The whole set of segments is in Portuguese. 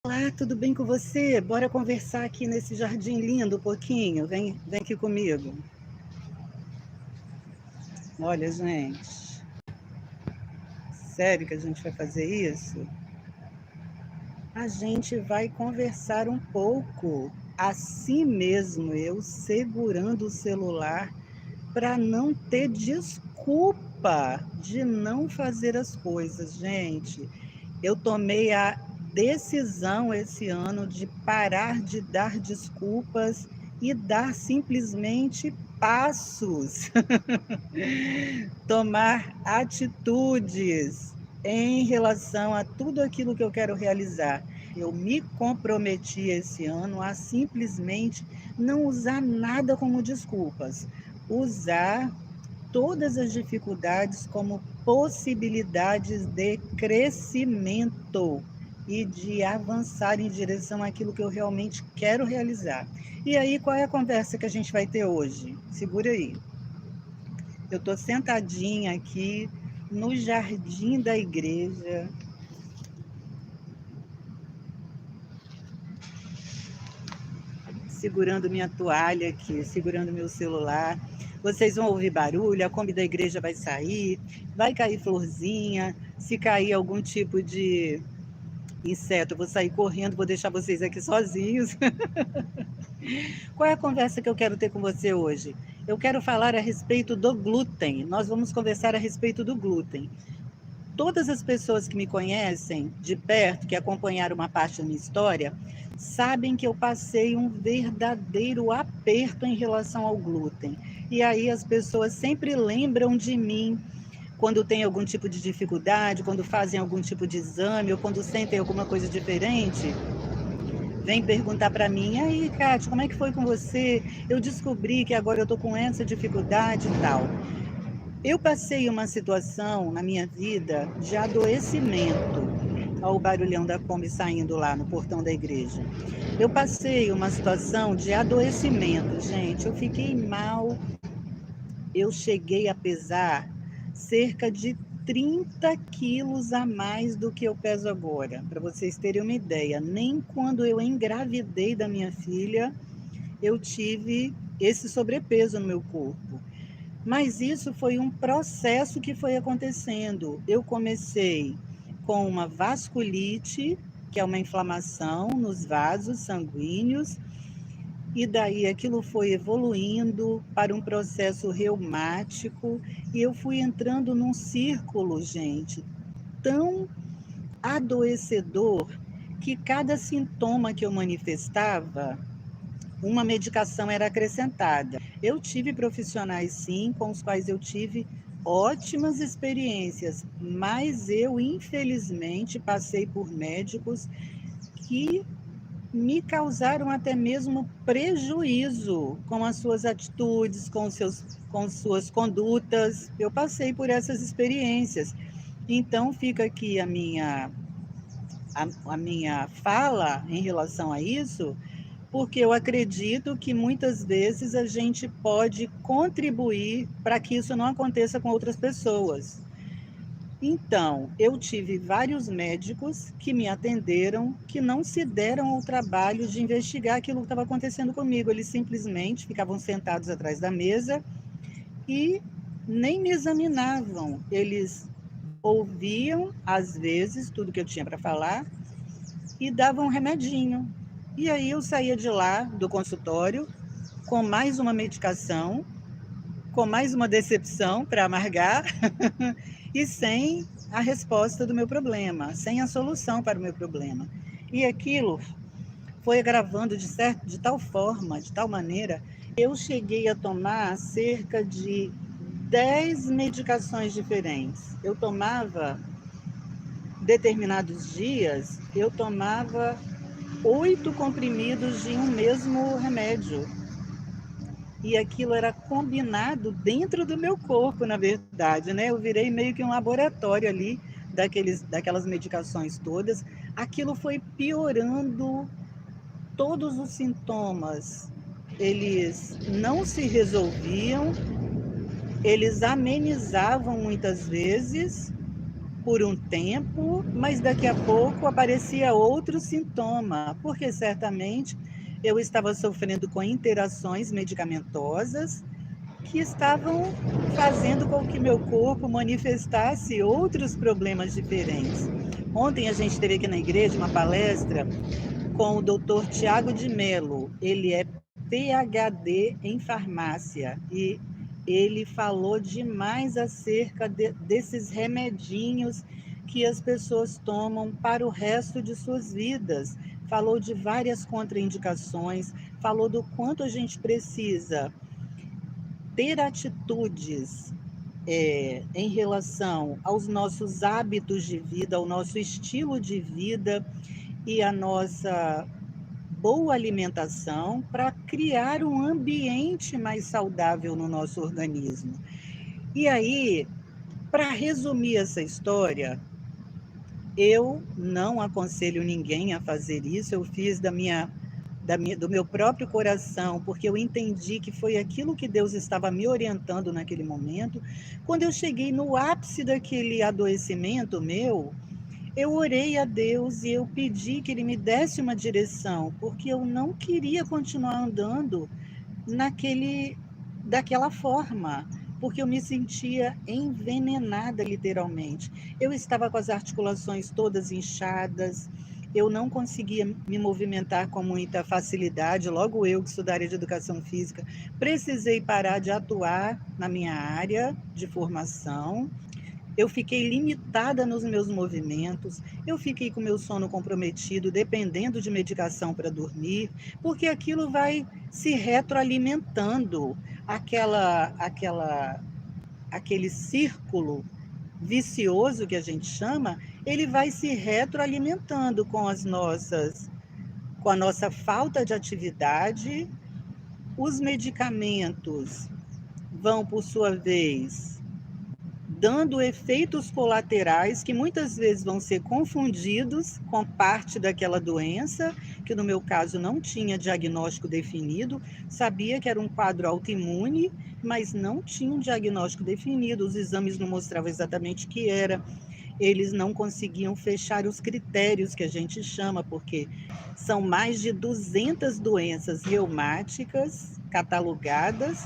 Olá, tudo bem com você? Bora conversar aqui nesse jardim lindo um pouquinho. Vem aqui comigo. Olha, gente, sério que a gente vai fazer isso? A gente vai conversar um pouco, assim mesmo, eu segurando o celular para não ter desculpa de não fazer as coisas, gente. Eu tomei a decisão esse ano de parar de dar desculpas e dar simplesmente passos, tomar atitudes em relação a tudo aquilo que eu quero realizar. Eu me comprometi esse ano a simplesmente não usar nada como desculpas, usar todas as dificuldades como possibilidades de crescimento e de avançar em direção àquilo que eu realmente quero realizar. E aí, qual é a conversa que a gente vai ter hoje? Segura aí. Eu estou sentadinha aqui no jardim da igreja, segurando minha toalha aqui, segurando meu celular. Vocês vão ouvir barulho, a Kombi da igreja vai sair, vai cair florzinha, se cair algum tipo de inseto, eu vou sair correndo, vou deixar vocês aqui sozinhos. Qual é a conversa que eu quero ter com você hoje? Eu quero falar a respeito do glúten. Nós vamos conversar a respeito do glúten. Todas as pessoas que me conhecem de perto, que acompanharam uma parte da minha história, sabem que eu passei um verdadeiro aperto em relação ao glúten. E aí as pessoas sempre lembram de mim quando tem algum tipo de dificuldade, quando fazem algum tipo de exame ou quando sentem alguma coisa diferente, vem perguntar para mim: e aí, Kátia, como é que foi com você? Eu descobri que agora eu estou com essa dificuldade e tal. Eu passei uma situação na minha vida de adoecimento. Olha o barulhão da Kombi saindo lá no portão da igreja. Eu passei uma situação de adoecimento, gente. Eu fiquei mal. Eu cheguei a pesar cerca de 30 quilos a mais do que eu peso agora. Para vocês terem uma ideia, nem quando eu engravidei da minha filha, eu tive esse sobrepeso no meu corpo. Mas isso foi um processo que foi acontecendo. Eu comecei com uma vasculite, que é uma inflamação nos vasos sanguíneos, e daí aquilo foi evoluindo para um processo reumático, e eu fui entrando num círculo, gente, tão adoecedor que cada sintoma que eu manifestava, uma medicação era acrescentada. Eu tive profissionais, sim, com os quais eu tive ótimas experiências, mas eu, infelizmente, passei por médicos que me causaram até mesmo prejuízo com as suas atitudes, com suas condutas. Eu passei por essas experiências. Então, fica aqui a minha fala em relação a isso, porque eu acredito que muitas vezes a gente pode contribuir para que isso não aconteça com outras pessoas. Então, eu tive vários médicos que me atenderam que não se deram ao trabalho de investigar aquilo que estava acontecendo comigo. Eles simplesmente ficavam sentados atrás da mesa e nem me examinavam. Eles ouviam, às vezes, tudo que eu tinha para falar e davam um remedinho. E aí eu saía de lá, do consultório, com mais uma medicação, com mais uma decepção para amargar e sem a resposta do meu problema, sem a solução para o meu problema. E aquilo foi agravando de tal forma, de tal maneira, eu cheguei a tomar cerca de 10 medicações diferentes. Eu tomava, determinados dias, eu tomava 8 comprimidos de um mesmo remédio. E aquilo era combinado dentro do meu corpo, na verdade, né? Eu virei meio que um laboratório ali daquelas medicações todas. Aquilo foi piorando todos os sintomas. Eles não se resolviam, eles amenizavam muitas vezes, por um tempo, mas daqui a pouco aparecia outro sintoma, porque certamente eu estava sofrendo com interações medicamentosas que estavam fazendo com que meu corpo manifestasse outros problemas diferentes. Ontem a gente teve aqui na igreja uma palestra com o Dr. Tiago de Mello. Ele é PhD em farmácia e ele falou demais acerca desses remedinhos que as pessoas tomam para o resto de suas vidas. Falou de várias contraindicações, falou do quanto a gente precisa ter atitudes em relação aos nossos hábitos de vida, ao nosso estilo de vida e a nossa boa alimentação para criar um ambiente mais saudável no nosso organismo. E aí, para resumir essa história, eu não aconselho ninguém a fazer isso, eu fiz do meu próprio coração, porque eu entendi que foi aquilo que Deus estava me orientando naquele momento. Quando eu cheguei no ápice daquele adoecimento meu, eu orei a Deus e eu pedi que Ele me desse uma direção, porque eu não queria continuar andando daquela forma, porque eu me sentia envenenada, literalmente. Eu estava com as articulações todas inchadas, eu não conseguia me movimentar com muita facilidade, logo eu que sou da área de educação física, precisei parar de atuar na minha área de formação. Eu fiquei limitada nos meus movimentos, eu fiquei com meu sono comprometido, dependendo de medicação para dormir, porque aquilo vai se retroalimentando, aquele círculo vicioso que a gente chama, ele vai se retroalimentando com a nossa falta de atividade. Os medicamentos vão, por sua vez, dando efeitos colaterais que muitas vezes vão ser confundidos com parte daquela doença, que no meu caso não tinha diagnóstico definido, sabia que era um quadro autoimune, mas não tinha um diagnóstico definido, os exames não mostravam exatamente o que era, eles não conseguiam fechar os critérios que a gente chama, porque são mais de 200 doenças reumáticas catalogadas,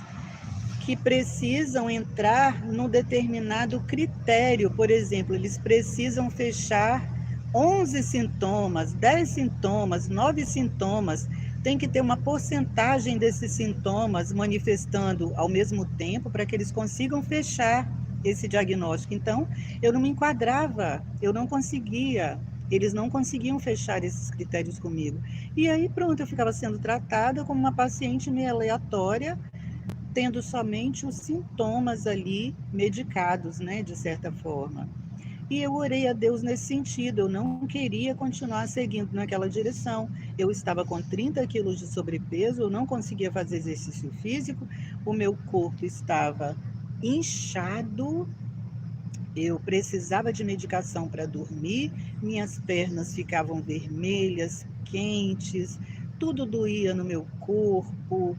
que precisam entrar num determinado critério. Por exemplo, eles precisam fechar 11 sintomas, 10 sintomas, 9 sintomas. Tem que ter uma porcentagem desses sintomas manifestando ao mesmo tempo para que eles consigam fechar esse diagnóstico. Então, eu não me enquadrava, eu não conseguia. Eles não conseguiam fechar esses critérios comigo. E aí, pronto, eu ficava sendo tratada como uma paciente meio aleatória, tendo somente os sintomas ali medicados, né, de certa forma. E eu orei a Deus nesse sentido, eu não queria continuar seguindo naquela direção. Eu estava com 30 quilos de sobrepeso, eu não conseguia fazer exercício físico, o meu corpo estava inchado, eu precisava de medicação para dormir, minhas pernas ficavam vermelhas, quentes, tudo doía no meu corpo,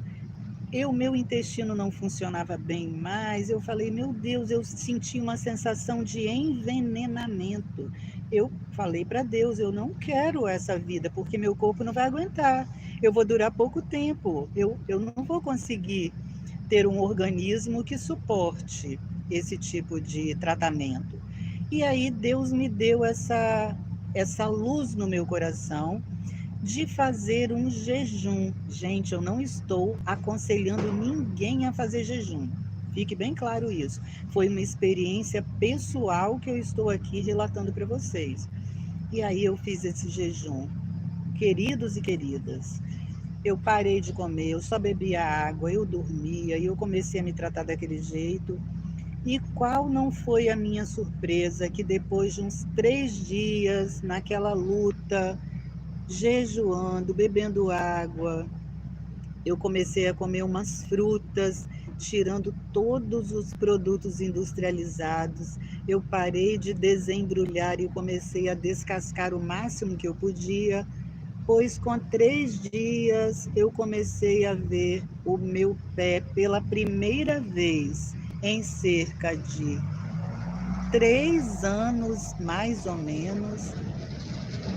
meu intestino não funcionava bem mais. Eu falei, meu Deus, eu senti uma sensação de envenenamento. Eu falei para Deus, eu não quero essa vida, porque meu corpo não vai aguentar. Eu vou durar pouco tempo. Eu não vou conseguir ter um organismo que suporte esse tipo de tratamento. E aí Deus me deu essa luz no meu coração de fazer um jejum. Gente, eu não estou aconselhando ninguém a fazer jejum. Fique bem claro isso. Foi uma experiência pessoal que eu estou aqui relatando para vocês. E aí eu fiz esse jejum. Queridos e queridas, eu parei de comer, eu só bebia água, eu dormia e eu comecei a me tratar daquele jeito. E qual não foi a minha surpresa que depois de uns 3 dias naquela luta, jejuando, bebendo água, eu comecei a comer umas frutas, tirando todos os produtos industrializados. Eu parei de desembrulhar e comecei a descascar o máximo que eu podia, pois com 3 dias eu comecei a ver o meu pé pela primeira vez em cerca de 3 anos, mais ou menos,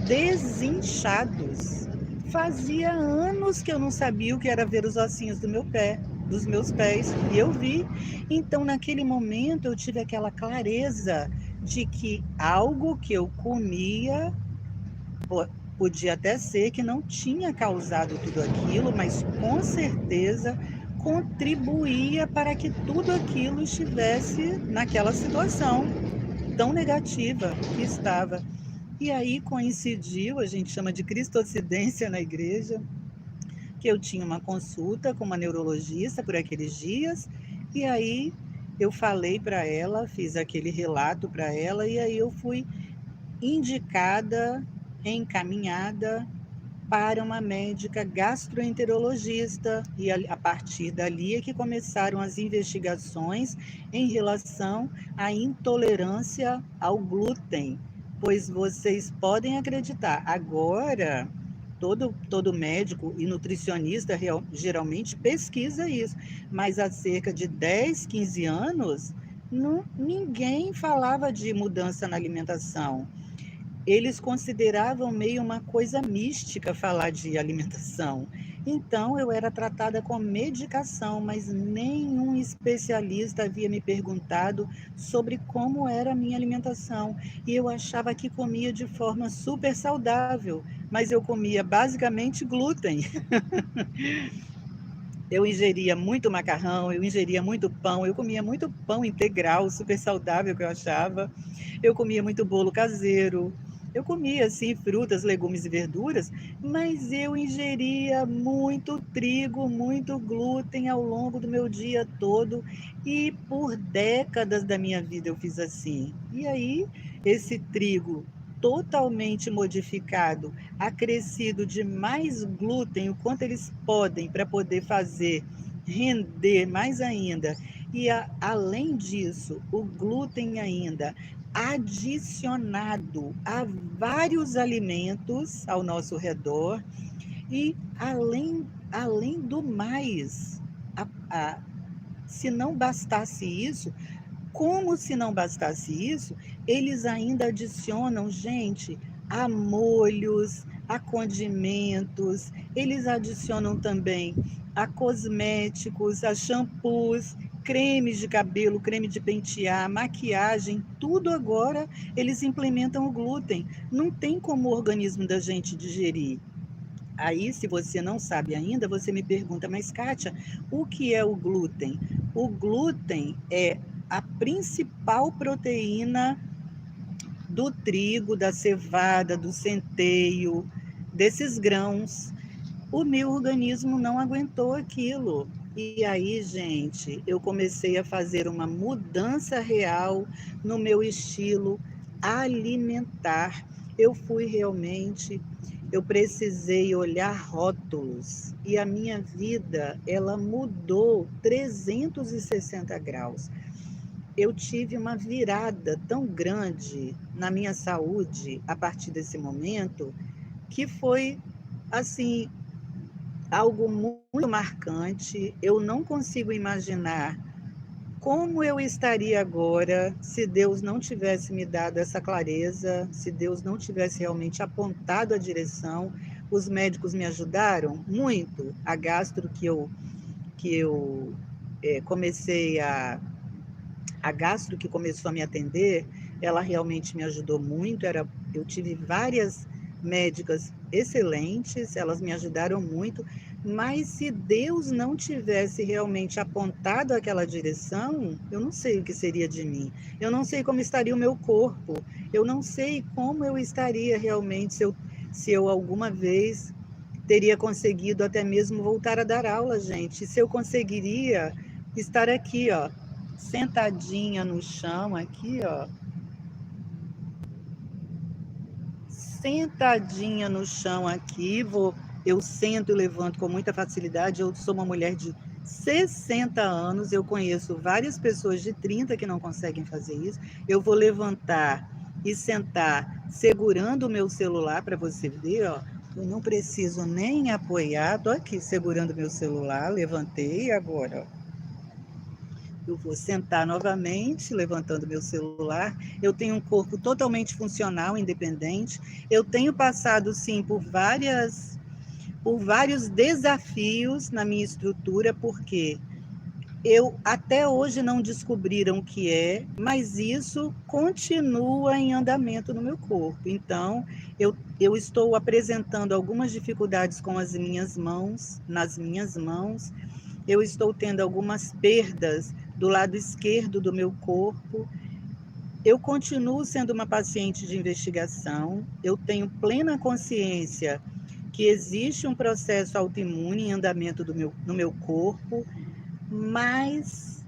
desinchados. Fazia anos que eu não sabia o que era ver os ossinhos do meu pé, dos meus pés, e eu vi. Então, naquele momento, eu tive aquela clareza de que algo que eu comia podia até ser que não tinha causado tudo aquilo, mas com certeza contribuía para que tudo aquilo estivesse naquela situação tão negativa que estava. E aí coincidiu, a gente chama de cristocidência na igreja, que eu tinha uma consulta com uma neurologista por aqueles dias, e aí eu falei para ela, fiz aquele relato para ela, e aí eu fui indicada, encaminhada para uma médica gastroenterologista, e a partir dali é que começaram as investigações em relação à intolerância ao glúten, pois vocês podem acreditar, agora todo médico e nutricionista geralmente pesquisa isso, mas há cerca de 10, 15 anos, ninguém falava de mudança na alimentação. Eles consideravam meio uma coisa mística falar de alimentação. Então, eu era tratada com medicação, mas nenhum especialista havia me perguntado sobre como era a minha alimentação. E eu achava que comia de forma super saudável, mas eu comia basicamente glúten. Eu ingeria muito macarrão, eu ingeria muito pão, eu comia muito pão integral, super saudável que eu achava. Eu comia muito bolo caseiro. Eu comia, assim, frutas, legumes e verduras, mas eu ingeria muito trigo, muito glúten ao longo do meu dia todo. E por décadas da minha vida eu fiz assim. E aí, esse trigo totalmente modificado, acrescido de mais glúten, o quanto eles podem para poder fazer render mais ainda. E além disso, o glúten ainda adicionado a vários alimentos ao nosso redor e além do mais, a, a, se não bastasse isso, como se não bastasse isso, eles ainda adicionam, gente, a molhos, a condimentos, eles adicionam também a cosméticos, a shampoos, cremes de cabelo, creme de pentear, maquiagem, tudo agora eles implementam o glúten. Não tem como o organismo da gente digerir. Aí, se você não sabe ainda, você me pergunta, mas Kátia, o que é o glúten? O glúten é a principal proteína do trigo, da cevada, do centeio, desses grãos. O meu organismo não aguentou aquilo. E aí, gente, eu comecei a fazer uma mudança real no meu estilo alimentar. Eu fui realmente, eu precisei olhar rótulos e a minha vida, ela mudou 360 graus. Eu tive uma virada tão grande na minha saúde a partir desse momento que foi assim algo muito marcante. Eu não consigo imaginar como eu estaria agora se Deus não tivesse me dado essa clareza, se Deus não tivesse realmente apontado a direção. Os médicos me ajudaram muito. A gastro que eu comecei a gastro que começou a me atender, ela realmente me ajudou muito. Eu tive várias médicas excelentes, elas me ajudaram muito, mas se Deus não tivesse realmente apontado aquela direção, eu não sei o que seria de mim. Eu não sei como estaria o meu corpo. Eu não sei como eu estaria realmente se eu alguma vez teria conseguido até mesmo voltar a dar aula, gente. Se eu conseguiria estar aqui, ó, sentadinha no chão, aqui, ó, sentadinha no chão aqui, eu sento e levanto com muita facilidade. Eu sou uma mulher de 60 anos, eu conheço várias pessoas de 30 que não conseguem fazer isso. Eu vou levantar e sentar segurando o meu celular para você ver, ó. Eu não preciso nem apoiar, tô aqui segurando meu celular, levantei agora, ó. Eu vou sentar novamente, levantando meu celular. Eu tenho um corpo totalmente funcional, independente. Eu tenho passado, sim, por vários desafios na minha estrutura, porque até hoje não descobriram o que é, mas isso continua em andamento no meu corpo. Então, eu estou apresentando algumas dificuldades com as minhas mãos, nas minhas mãos. Eu estou tendo algumas perdas do lado esquerdo do meu corpo. Eu continuo sendo uma paciente de investigação. Eu tenho plena consciência que existe um processo autoimune em andamento no meu corpo, mas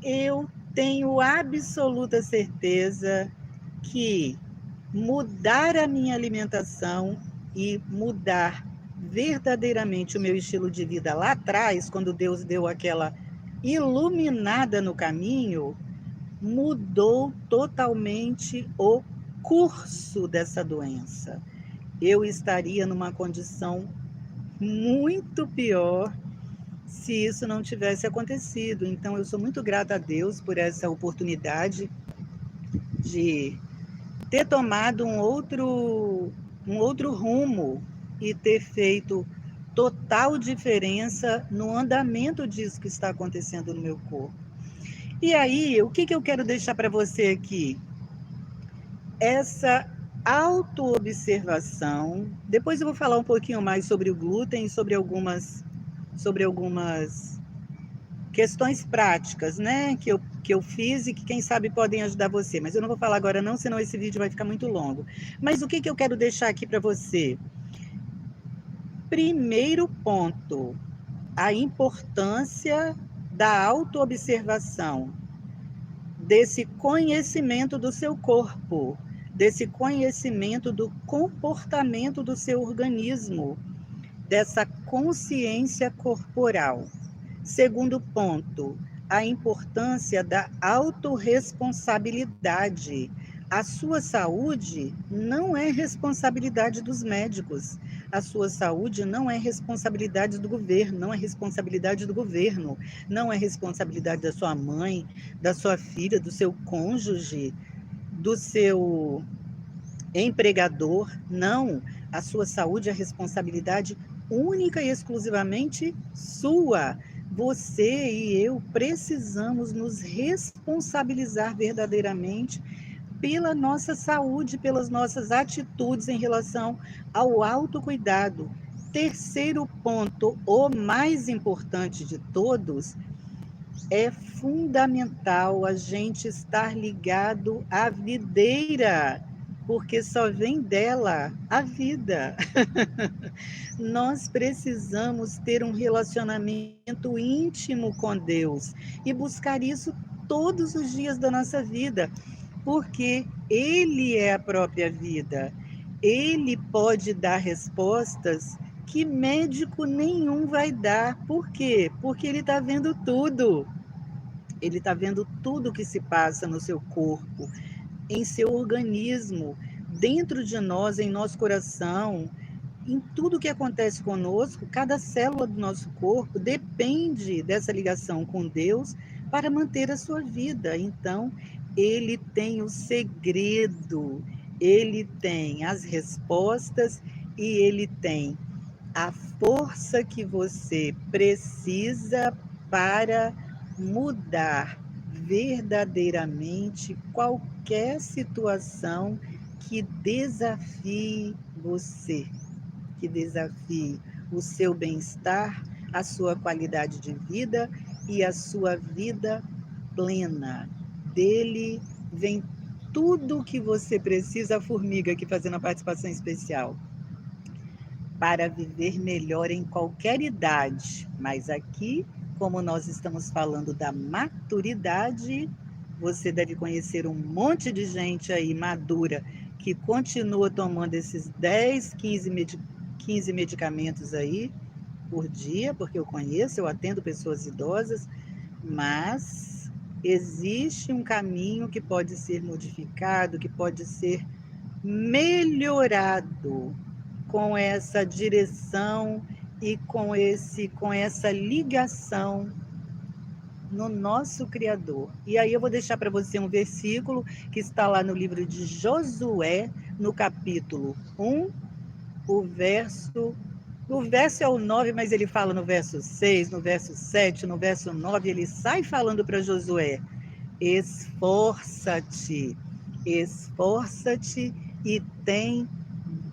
eu tenho absoluta certeza que mudar a minha alimentação e mudar verdadeiramente o meu estilo de vida lá atrás, quando Deus deu aquela iluminada no caminho, mudou totalmente o curso dessa doença. Eu estaria numa condição muito pior se isso não tivesse acontecido. Então, eu sou muito grata a Deus por essa oportunidade de ter tomado um outro rumo e ter feito total diferença no andamento disso que está acontecendo no meu corpo. E aí, o que eu quero deixar para você aqui? Essa autoobservação. Depois eu vou falar um pouquinho mais sobre o glúten e sobre algumas questões práticas, né, que eu fiz e que, quem sabe, podem ajudar você. Mas eu não vou falar agora não, senão esse vídeo vai ficar muito longo. Mas o que eu quero deixar aqui para você? Primeiro ponto, a importância da autoobservação, desse conhecimento do seu corpo, desse conhecimento do comportamento do seu organismo, dessa consciência corporal. Segundo ponto, a importância da autorresponsabilidade. A sua saúde não é responsabilidade dos médicos. A sua saúde não é responsabilidade do governo, não é responsabilidade do governo, não é responsabilidade da sua mãe, da sua filha, do seu cônjuge, do seu empregador. Não, a sua saúde é responsabilidade única e exclusivamente sua. Você e eu precisamos nos responsabilizar verdadeiramente pela nossa saúde, pelas nossas atitudes em relação ao autocuidado. Terceiro ponto, o mais importante de todos, é fundamental a gente estar ligado à videira, porque só vem dela a vida. Nós precisamos ter um relacionamento íntimo com Deus e buscar isso todos os dias da nossa vida, porque Ele é a própria vida. Ele pode dar respostas que médico nenhum vai dar. Por quê? Porque Ele está vendo tudo. Ele está vendo tudo que se passa no seu corpo, em seu organismo, dentro de nós, em nosso coração, em tudo que acontece conosco. Cada célula do nosso corpo depende dessa ligação com Deus para manter a sua vida. Então, ele tem o segredo, ele tem as respostas e ele tem a força que você precisa para mudar verdadeiramente qualquer situação que desafie você, que desafie o seu bem-estar, a sua qualidade de vida e a sua vida plena. Dele vem tudo o que você precisa, a formiga aqui fazendo a participação especial, para viver melhor em qualquer idade. Mas aqui, como nós estamos falando da maturidade, você deve conhecer um monte de gente aí madura que continua tomando esses 10, 15 medicamentos aí por dia, porque eu atendo pessoas idosas, mas existe um caminho que pode ser modificado, que pode ser melhorado com essa direção e com essa ligação no nosso Criador. E aí eu vou deixar para você um versículo que está lá no livro de Josué, no capítulo 1, o verso é o 9, mas ele fala no verso 6, no verso 7, no verso 9, ele sai falando para Josué: esforça-te, esforça-te e tem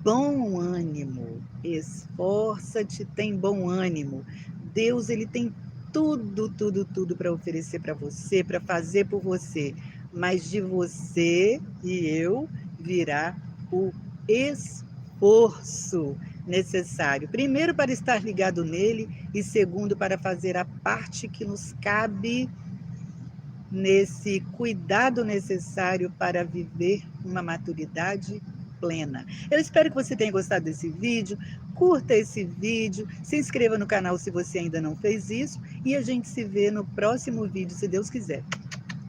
bom ânimo. Esforça-te, tem bom ânimo. Deus, ele tem tudo, tudo, tudo para oferecer para você, para fazer por você. Mas de você e eu virá o esforço necessário. Primeiro, para estar ligado nele, e segundo, para fazer a parte que nos cabe nesse cuidado necessário para viver uma maturidade plena. Eu espero que você tenha gostado desse vídeo. Curta esse vídeo, se inscreva no canal se você ainda não fez isso, e a gente se vê no próximo vídeo, se Deus quiser.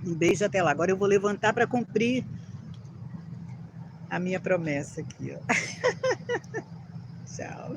Um beijo, até lá. Agora eu vou levantar para cumprir a minha promessa aqui, ó. Tchau.